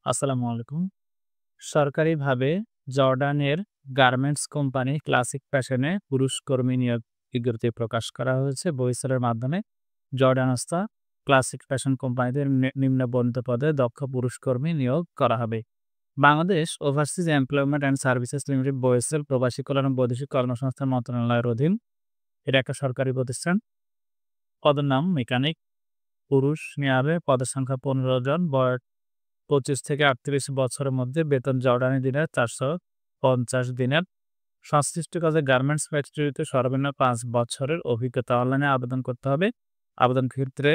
আসসালামু আলাইকুম। সরকারিভাবে জর্ডানের গার্মেন্টস কোম্পানি ক্লাসিক ফ্যাশনে পুরুষ কর্মী নিয়োগ বিজ্ঞপ্তি প্রকাশ করা হয়েছে বহিঃস্থলের মাধ্যমে। জর্ডানস্থ ক্লাসিক ফ্যাশন কোম্পানিতে নিম্নবর্ণিত পদে দক্ষ পুরুষ কর্মী নিয়োগ করা হবে। Bangladesh overseas employment and services limited বহিঃস্থল প্রবাসী কল্যাণ ও বৈদেশিক কর্মসংস্থান মন্ত্রণালয়ের অধীন। এটা একটা সরকারি প্রতিষ্ঠান। পদের নাম মেকানিক। পুরুষ নেওয়া হবে। পদের সংখ্যা ১৫ জন। বয়স ২৫ থেকে ৩৮ বছরের মধ্যে। বেতন জর্ডানি দিনের ৪৫০ দিনের। সংশ্লিষ্ট কাজে গার্মেন্টস ফ্যাক্টরিতে সর্বনিম্ন ৫ বছরের অভিজ্ঞতা। অনলাইনে আবেদন করতে হবে। আবেদন ক্ষেত্রে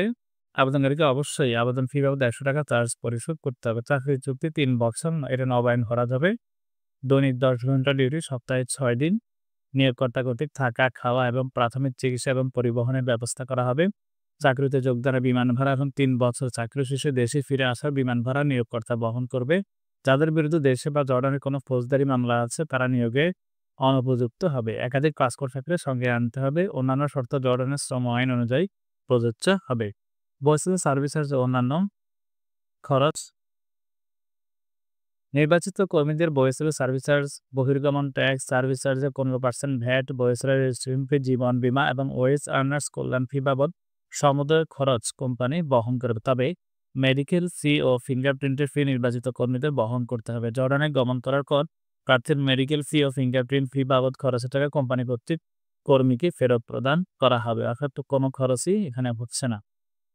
আবেদনকারীকে অবশ্যই আবেদন ফি বাবদ ৳১০০ চার্জ পরিশোধ করতে হবে। চাকরির চুক্তি ৩ বছর। এটা নবায়ন করা যাবে। দৈনিক ১০ ঘন্টা ডিউটি, সপ্তাহে ৬ দিন। নিয়োগকর্তা কর্তৃক থাকা, খাওয়া এবং প্রাথমিক চিকিৎসা এবং পরিবহনের ব্যবস্থা করা হবে। চাকরিতে যোগদানের বিমান ভাড়া এবং ৩ বছর চাকরি শেষে দেশে ফিরে আসার বিমান ভাড়া নিয়োগকর্তা বহন করবে। যাদের বিরুদ্ধে দেশে বা জর্ডানের কোনো ফৌজদারি মামলা আছে তারা নিয়োগে অনুপযুক্ত হবে। একাধিক পাসপোর্ট থাকলে সঙ্গে আনতে হবে। অন্যান্য শর্ত জর্ডানের শ্রম আইন অনুযায়ী প্রযোজ্য হবে। বহিঃস্থল সার্ভিস চার্জ ও অন্যান্য খরচ। নির্বাচিত কর্মীদের বহিঃস্থল সার্ভিস চার্জ, বহির্গমন ট্যাক্স, সার্ভিস চার্জের 15% ভ্যাট, বহিঃস্থলের রেজিস্ট্রেশন ফি, জীবন বীমা এবং ওয়েজ আর্নার্স কল্যাণ ফি বাবদ সমুদয় খরচ কোম্পানি বহন করবে। তবে মেডিকেল ফি ও ফিঙ্গারপ্রিন্টের ফি নির্বাচিত কর্মীদের বহন করতে হবে। জর্ডানে গমন করার পর প্রার্থীর মেডিকেল ফি ও ফিঙ্গারপ্রিন্ট ফি বাবদ খরচের টাকা কোম্পানি কর্তৃক কর্মীকে ফেরত প্রদান করা হবে। অর্থাৎ কোনো খরচই এখানে হচ্ছে না।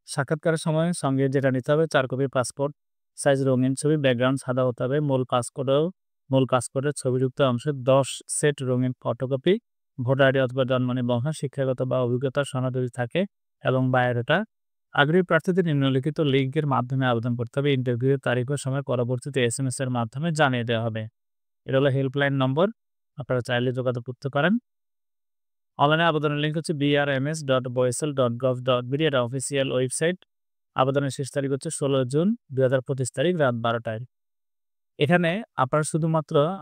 সাক্ষাৎকারের সময় সঙ্গে যেটা নিতে হবে ৪ কপি পাসপোর্ট সাইজ রঙিন ছবি, ব্যাকগ্রাউন্ড সাদা হতে হবে। মূল পাসপোর্টের ছবিযুক্ত অংশে ১০ সেট রঙিন ফটোকপি, ভোটার আইডি অথবা জন্ম নিবন্ধন, শিক্ষাগত বা অভিজ্ঞতার সনদ যদি থাকে এবং বায়োডাটা। আগ্রহী প্রার্থীদের নিম্নলিখিত লিঙ্কের মাধ্যমে আবেদন করতে হবে। ইন্টারভিউয়ের তারিখ ও সময় পরবর্তীতে SMS এর মাধ্যমে জানিয়ে দেওয়া হবে। এটা হলো হেল্পলাইন নম্বর। আপনারা চাইলে যোগাযোগ করতে পারেন। অনলাইনে আবেদনের লিঙ্ক হচ্ছে brms.boisel.gov.bd। এটা অফিসিয়াল ওয়েবসাইট। আবেদনের শেষ তারিখ হচ্ছে ১৬ জুন ২০২৫ তারিখ রাত ১২টায়। এখানে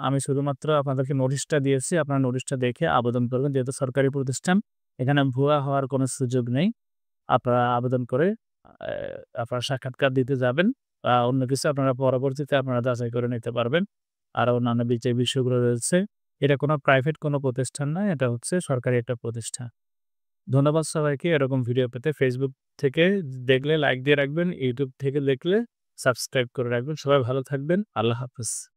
আমি শুধুমাত্র আপনাদেরকে নোটিশটা দিয়েছি। আপনারা নোটিশটা দেখে আবেদন করবেন। যেহেতু সরকারি প্রতিষ্ঠান, এখানে ভুয়া হওয়ার কোনো সুযোগ নেই। আপনারা আবেদন করে আপনারা সাক্ষাৎকার দিতে যাবেন। অন্য কিছু আপনারা পরবর্তীতে যাচাই করে নিতে পারবেন। আর অন্যান্য যে বিষয়গুলো রয়েছে, এটা কোনো প্রাইভেট কোনো প্রতিষ্ঠান নয়। এটা হচ্ছে সরকারি একটা প্রতিষ্ঠান। ধন্যবাদ সবাইকে। এরকম ভিডিও পেতে Facebook থেকে দেখলে লাইক দিয়ে রাখবেন। YouTube থেকে দেখলে সাবস্ক্রাইব করে রাখবেন। সবাই ভালো থাকবেন। আল্লাহ হাফেজ।